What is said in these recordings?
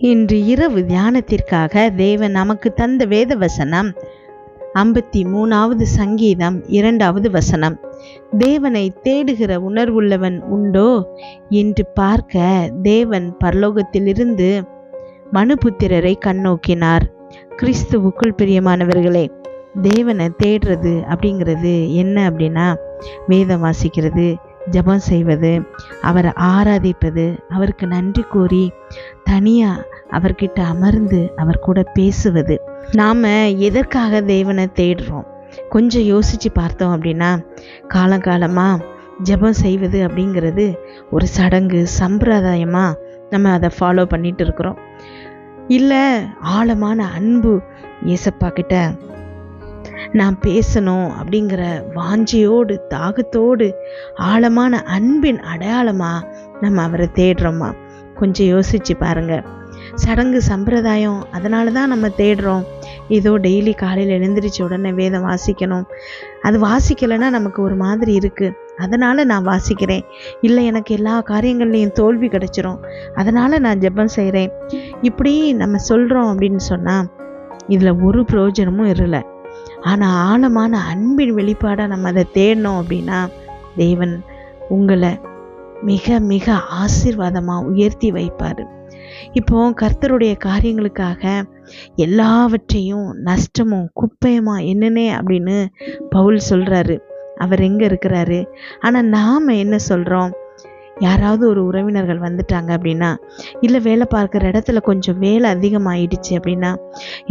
இன்று இரவு தியானத்திற்காக தேவன் நமக்கு தந்த வேத வசனம் 53வது சங்கீதம் 2வது வசனம். தேவனை தேடுகிற உணர்வுள்ளவன் உண்டோ என்று பார்க்க தேவன் பரலோகத்திலிருந்து மனுபுத்திரரை கண்ணோக்கினார். கிறிஸ்துவுக்குள் பிரியமானவர்களே, தேவனை தேடுறது அப்படிங்கிறது என்ன அப்படின்னா, வேதம் வாசிக்கிறது, ஜெபம் செய்வது, அவரை ஆராதிப்பது, அவருக்கு நன்றி கூறி தனியாக அவர்கிட்ட அமர்ந்து அவர் கூட பேசுவது. நாம் எதற்காக தேவனை தேடுறோம்? கொஞ்சம் யோசித்து பார்த்தோம் அப்படின்னா, காலங்காலமாக ஜெபம் செய்வது அப்படிங்கிறது ஒரு சடங்கு, சம்பிரதாயமாக நம்ம அதை ஃபாலோ பண்ணிட்டு இருக்கிறோம். இல்லை, ஆழமான அன்பு ஏசப்பா கிட்ட நான் பேசணும் அப்படிங்கிற வாஞ்சையோடு தாகத்தோடு ஆழமான அன்பின் அடையாளமாக நம்ம அவரை தேடுறோமா? கொஞ்சம் யோசிச்சு பாருங்க. சடங்கு சம்பிரதாயம், அதனால தான் நம்ம தேடுறோம். ஏதோ டெய்லி காலையில் எழுந்திரிச்ச உடனே வேதம் வாசிக்கணும், அது வாசிக்கலைன்னா நமக்கு ஒரு மாதிரி இருக்குது, அதனால் நான் வாசிக்கிறேன். இல்லை, எனக்கு எல்லா காரியங்கள்லையும் தோல்வி கிடைச்சிரும், அதனால் நான் ஜெபம் செய்கிறேன். இப்படி நம்ம சொல்கிறோம் அப்படின்னு சொன்னால் இதில் ஒரு பிரயோஜனமும் இல்லை. ஆனால் ஆழமான அன்பின் வெளிப்பாடாக நம்ம அதை தேடணும் அப்படின்னா தேவன் உங்களை மிக மிக ஆசீர்வாதமாக உயர்த்தி வைப்பார். இப்போ கர்த்தருடைய காரியங்களுக்காக எல்லாவற்றையும் நஷ்டமும் குப்பையுமா என்னன்னே அப்படின்னு பவுல் சொல்கிறாரு. அவர் எங்கே இருக்கிறாரு? ஆனால் நாம் என்ன சொல்கிறோம்? யாராவது ஒரு உறவினர்கள் வந்துட்டாங்க அப்படின்னா, இல்லை வேலை பார்க்குற இடத்துல கொஞ்சம் வேலை அதிகமாகிடுச்சு அப்படின்னா,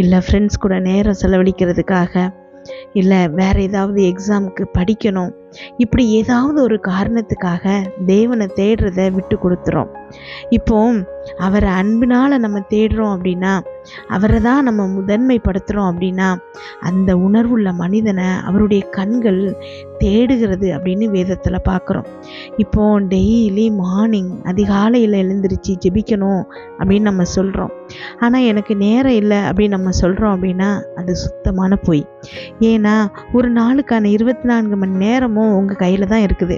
இல்லை ஃப்ரெண்ட்ஸ் கூட நேரம் செலவழிக்கிறதுக்காக, இல்லை வேறு ஏதாவது எக்ஸாமுக்கு படிக்கணும், இப்படி ஏதாவது ஒரு காரணத்துக்காக தேவனை தேடுறதை விட்டு கொடுத்துறோம். இப்போ அவரை அன்பினால் நம்ம தேடுறோம் அப்படின்னா, அவரை தான் நம்ம முதன்மைப்படுத்துகிறோம் அப்படின்னா, அந்த உணர்வுள்ள மனிதனை அவருடைய கண்கள் தேடுகிறது அப்படின்னு வேதத்தில் பார்க்குறோம். இப்போ டெய்லி மார்னிங் அதிகாலையில் எழுந்திரிச்சு ஜெபிக்கணும் அப்படின்னு நம்ம சொல்கிறோம். ஆனால் எனக்கு நேரம் இல்லை அப்படின்னு நம்ம சொல்கிறோம் அப்படின்னா அது சுத்தமான பொய். ஏன்னா ஒரு நாளுக்கான 24 மணி நேரமும் உங்கள் கையில் தான் இருக்குது.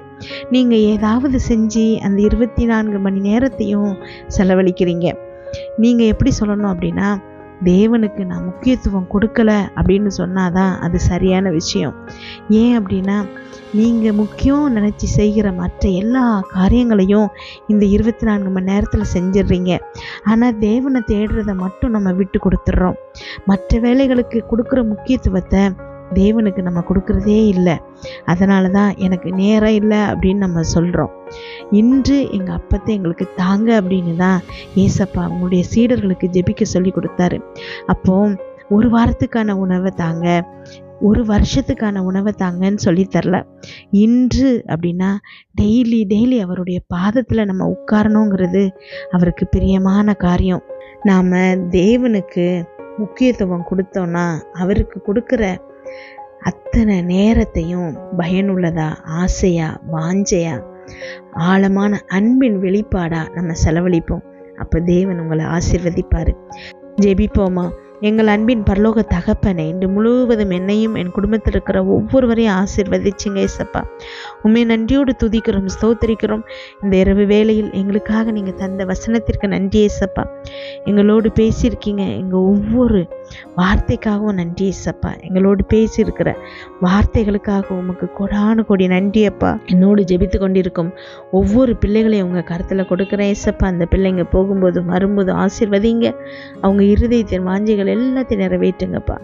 நீங்கள் ஏதாவது செஞ்சு அந்த 24 மணி நேரத்தையும் செலவழிக்கிறீங்க. நீங்கள் எப்படி சொல்லணும் அப்படின்னா, தேவனுக்கு நான் முக்கியத்துவம் கொடுக்கலை அப்படின்னு சொன்னாதான் அது சரியான விஷயம். ஏன் அப்படின்னா, நீங்கள் முக்கியம் நினச்சி செய்கிற மற்ற எல்லா காரியங்களையும் இந்த 24 மணி நேரத்தில் செஞ்சிடுறீங்க. ஆனால் தேவனை தேடுறதை மட்டும் நம்ம விட்டு கொடுத்துட்றோம். மற்ற வேலைகளுக்கு கொடுக்குற முக்கியத்துவத்தை தேவனுக்கு நம்ம கொடுக்குறதே இல்லை. அதனால தான் எனக்கு நேரம் இல்லை அப்படின்னு நம்ம சொல்கிறோம். இன்று எங்கள் அப்பத்தை எங்களுக்கு தாங்க அப்படின்னு தான் ஏசப்பா அவங்களுடைய சீடர்களுக்கு ஜெபிக்க சொல்லி கொடுத்தாரு. அப்போ ஒரு வாரத்துக்கான உணவை தாங்க, ஒரு வருஷத்துக்கான உணவை தாங்கன்னு சொல்லி தரல. இன்று அப்படின்னா டெய்லி அவருடைய பாதத்தில் நம்ம உட்காரணுங்கிறது அவருக்கு பிரியமான காரியம். நாம் தேவனுக்கு முக்கியத்துவம் கொடுத்தோன்னா அவருக்கு கொடுக்குற அத்தனை நேரத்தையும் பயனுள்ளதா, ஆசையா, வாஞ்சையா, ஆழமான அன்பின் வெளிப்பாடா நம்ம செலவழிப்போம். அப்போ தேவன் உங்களை ஆசீர்வதிப்பார். ஜெபிப்போமா? எங்கள் அன்பின் பரலோக தகப்பனே, இன்று முழுவதும் என்னையும் என் குடும்பத்தில் இருக்கிற ஒவ்வொருவரையும் ஆசீர்வதிச்சிங்க ஏசப்பா. உண்மை நன்றியோடு துதிக்கிறோம், ஸ்தோத்திரிக்கிறோம். இந்த இரவு வேளையில் எங்களுக்காக நீங்கள் தந்த வசனத்திற்கு நன்றி ஏசப்பா. எங்களோடு பேசியிருக்கீங்க, எங்கள் ஒவ்வொரு வார்த்தைக்காகவும் நன்றி ஏசப்பா. எங்களோடு பேசியிருக்கிற வார்த்தைகளுக்காக உமக்கு கொடான கொடி நன்றி அப்பா. என்னோடு ஜெபித்து கொண்டிருக்கும் ஒவ்வொரு பிள்ளைகளையும் உங்கள் கருத்தில் கொடுக்குறேன் ஏசப்பா. அந்த பிள்ளைங்க போகும்போது வரும்போது ஆசீர்வதிங்க. அவங்க இருதயத்தின் வாஞ்சைகள் எல்லாத்தையும் நிறைவேற்றுங்கப்பா.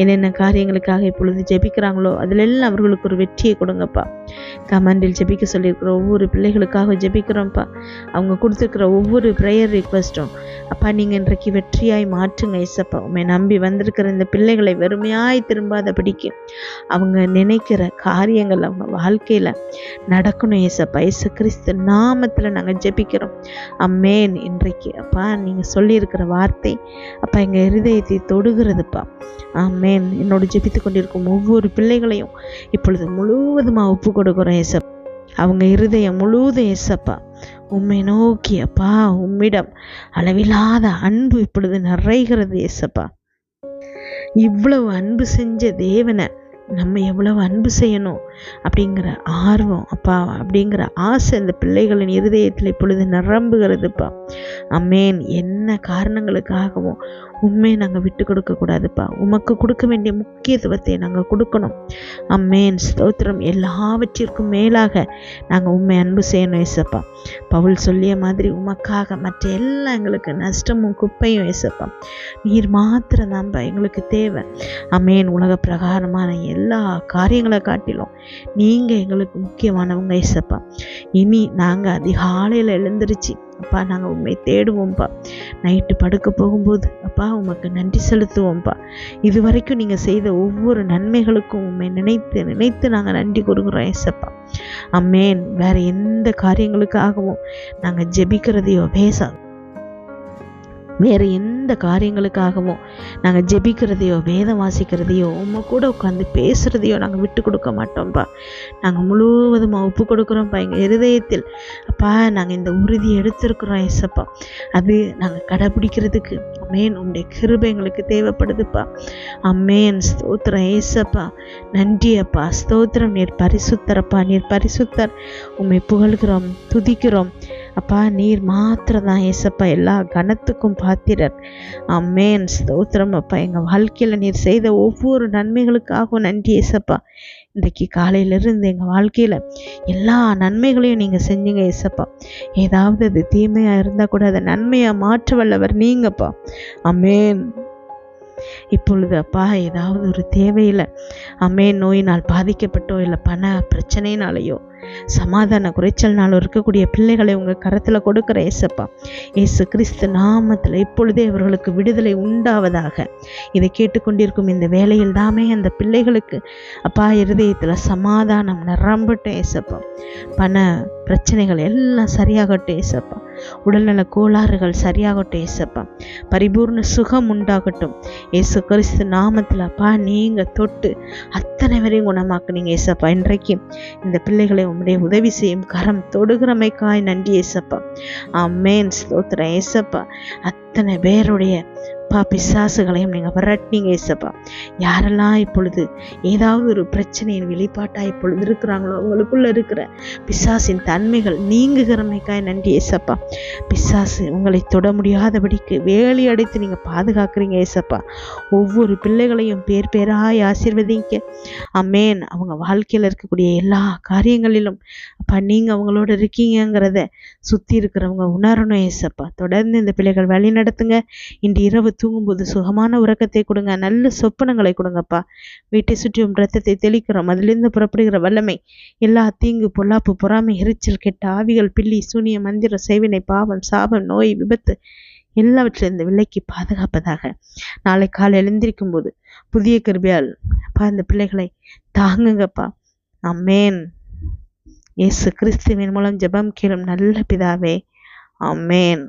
என்னென்ன காரியங்களுக்காக இப்பொழுது ஜெபிக்கிறாங்களோ அதில் எல்லாம் அவர்களுக்கு ஒரு வெற்றியை கொடுங்கப்பா. கமெண்டில் ஜெபிக்க சொல்லியிருக்கிற ஒவ்வொரு பிள்ளைகளுக்காக ஜெபிக்கிறோம்ப்பா. அவங்க கொடுத்துருக்கிற ஒவ்வொரு ப்ரேயர் ரிக்வெஸ்ட்டும் அப்பா நீங்கள் இன்றைக்கு வெற்றியாய் மாற்றுங்க ஏசப்பா. உண்மை நம்பி வந்திருக்கிற இந்த பிள்ளைகளை வெறுமையாய் திரும்பாதபடிக்கு அவங்க நினைக்கிற காரியங்கள் அவங்க வாழ்க்கையில் நடக்கணும் ஏசப்பா. இயேசு கிறிஸ்து நாமத்தில் நாங்கள் ஜெபிக்கிறோம். அம்மேன். இன்றைக்கு அப்பா நீங்கள் சொல்லியிருக்கிற வார்த்தை அப்பா எங்கள் இருதயத்தை தொடுகிறதுப்பா. ஆமேன். என்னோடு ஜெபித்து கொண்டிருக்கும் ஒவ்வொரு பிள்ளைகளையும் இப்பொழுது முழுவதுமாக ஒப்பு கொடுக்குறோம் ஏசப்பா. அவங்க இருதயம் முழுவதும் ஏசப்பா உம்மை நோக்கி அப்பா உம்மிடம் அளவில்லாத அன்பு இப்பொழுது நிறைகிறது ஏசப்பா. இவ்வளவு அன்பு செஞ்ச தேவனை நம்ம எவ்வளவு அன்பு செய்யணும் அப்படிங்கிற ஆர்வம் அப்பா, அப்படிங்கிற ஆசை இந்த பிள்ளைகளின் இருதயத்தில் இப்பொழுது நிரம்புகிறதுப்பா. அமேன். என்ன காரணங்களுக்காகவும் உண்மையை நாங்கள் விட்டு கொடுக்க கூடாதுப்பா. உமக்கு கொடுக்க வேண்டிய முக்கியத்துவத்தை நாங்கள் கொடுக்கணும். அமேன். ஸ்தோத்திரம். எல்லாவற்றிற்கும் மேலாக நாங்கள் உண்மை அன்பு செய்யணும் ஏசப்பா. பவுல் சொல்லிய மாதிரி உமக்காக மற்ற எல்லாம் எங்களுக்கு நஷ்டமும் குப்பையும் ஏசப்பா. நீர் மாத்திரம் தான்ப்பா எங்களுக்கு தேவை. அமேன். உலக பிரகாரமான எல்லா காரியங்களை காட்டிலும் நீங்கள் எங்களுக்கு முக்கியமானவங்க ஏசப்பா. இனி நாங்கள் அதிகாலையில் எழுந்திருச்சு அப்பா நாங்கள் உண்மை தேடுவோம்ப்பா. நைட்டு படுக்க போகும்போது அப்பா உமக்கு நன்றி செலுத்துவோம்ப்பா. இது வரைக்கும் நீங்கள் செய்த ஒவ்வொரு நன்மைகளுக்கும் உண்மை நினைத்து நினைத்து நாங்கள் நன்றி கூறுகிறோம் ஏசப்பா. அம்மேன். வேற எந்த காரியங்களுக்காகவும் நாங்கள் ஜெபிக்கிறதையோ வேறு எந்த காரியங்களுக்காகவும் நாங்கள் ஜெபிக்கிறதையோ வேதம் வாசிக்கிறதையோ உம்ம கூட உட்காந்து பேசுகிறதையோ நாங்கள் விட்டு கொடுக்க மாட்டோம்ப்பா. நாங்கள் முழுவதுமாக ஒப்பு கொடுக்குறோம்ப்பா. எங்கள் இருதயத்தில் அப்பா நாங்கள் இந்த உறுதியை எடுத்திருக்கிறோம் ஏசப்பா. அது நாங்கள் கடைபிடிக்கிறதுக்கு அம்மேன் உங்களுடைய கிருபை எங்களுக்கு தேவைப்படுதுப்பா. அம்மேன். ஸ்தோத்திரம் ஏசப்பா. நன்றி அப்பா. ஸ்தோத்திரம். நீர் பரிசுத்தரப்பா. நீர் பரிசுத்தர். உம்மை புகழ்கிறோம், துதிக்கிறோம் அப்பா. நீர் மாத்திரம் தான் ஏசப்பா எல்லா கனத்துக்கும் பாத்திரர். அம்மேன். ஸ்தோத்திரம் அப்பா. எங்கள் வாழ்க்கையில் நீர் செய்த ஒவ்வொரு நன்மைகளுக்காகவும் நன்றி ஏசப்பா. இன்றைக்கு காலையிலிருந்து எங்கள் வாழ்க்கையில் எல்லா நன்மைகளையும் நீங்கள் செஞ்சீங்க ஏசப்பா. ஏதாவது அது தீமையாக இருந்தால் கூட அதை நன்மையாக மாற்ற வல்லவர் நீங்கப்பா. அம்மேன். இப்பொழுது அப்பா ஏதாவது ஒரு தேவையில் நோயினால் பாதிக்கப்பட்டோ இல்லை பண பிரச்சனைனாலேயோ சமாதான குறைச்சல்னாலும் இருக்கக்கூடிய பிள்ளைகளை உங்கள் கரத்தில் கொடுக்குற ஏசப்பா. இயேசு கிறிஸ்து நாமத்தில் இப்பொழுதே அவர்களுக்கு விடுதலை உண்டாவதாக. இதை கேட்டுக்கொண்டிருக்கும் இந்த வேளையில் தாமே அந்த பிள்ளைகளுக்கு அப்பா இருதயத்தில் சமாதானம் நிரம்பட்டும் ஏசப்பா. பண பிரச்சனைகள் எல்லாம் சரியாகட்டும் ஏசப்பா. உடல்நல கோளாறுகள் சரியாகட்டும் ஏசப்பா. பரிபூர்ண சுகம் உண்டாகட்டும் இயேசு கிறிஸ்து நாமத்தில் அப்பா. நீங்கள் தொட்டு அத்தனை வரையும் குணமாக்குனீங்க ஏசப்பா. இன்றைக்கு இந்த பிள்ளைகளை உம்முடைய உதவி செய்யும் கரம் தொடுகிறமைக்காய் நன்றி ஏசப்பா. ஆமென். ஸ்தோத்திரம் ஏசப்பா. அத்தனை பேருடைய பிசாசுகளையும் நீங்கள் விரட்டினீங்க ஏசப்பா. யாரெல்லாம் இப்பொழுது ஏதாவது ஒரு பிரச்சனையின் வெளிப்பாட்டாக இப்பொழுது இருக்கிறாங்களோ அவங்களுக்குள்ள இருக்கிற பிசாசின் தன்மைகள் நீங்குகிறமைக்காய் நன்றி ஏசப்பா. பிசாசு உங்களை தொட முடியாதபடிக்கு வேலி அடைத்து நீங்கள் பாதுகாக்கிறீங்க ஏசப்பா. ஒவ்வொரு பிள்ளைகளையும் பேர் பேராய் ஆசீர்வதிங்க. அமேன். அவங்க வாழ்க்கையில் இருக்கக்கூடிய எல்லா காரியங்களிலும் அப்பா நீங்கள் அவங்களோட இருக்கீங்கிறத சுற்றி இருக்கிறவங்க உணரணும் ஏசப்பா. தொடர்ந்து இந்த பிள்ளைகள் வழி நடத்துங்க. இன்று இரவு தூங்கும்போது சுகமான உறக்கத்தை கொடுங்க. நல்ல சொப்பனங்களை கொடுங்கப்பா. வீட்டை சுற்றியும் இரத்தத்தை தெளிக்கிறோம். அதிலிருந்து புறப்படுகிற வல்லமை எல்லா தீங்கு பொல்லாப்பு பொறாமை எரிச்சல் கெட்ட ஆவிகள் பில்லி சூனிய மந்திர செய்வினை பாவம் சாபம் நோய் விபத்து எல்லாவற்றிலிருந்து விலைக்கு பாதுகாப்பதாக. நாளை காலை எழுந்திருக்கும் போது புதிய கிருபையால் அப்பா இந்த பிள்ளைகளை தாங்குங்கப்பா. அமேன். இயேசு கிறிஸ்துவின் மூலம் ஜெபம் கேளும் நல்ல பிதாவே. ஆமென்.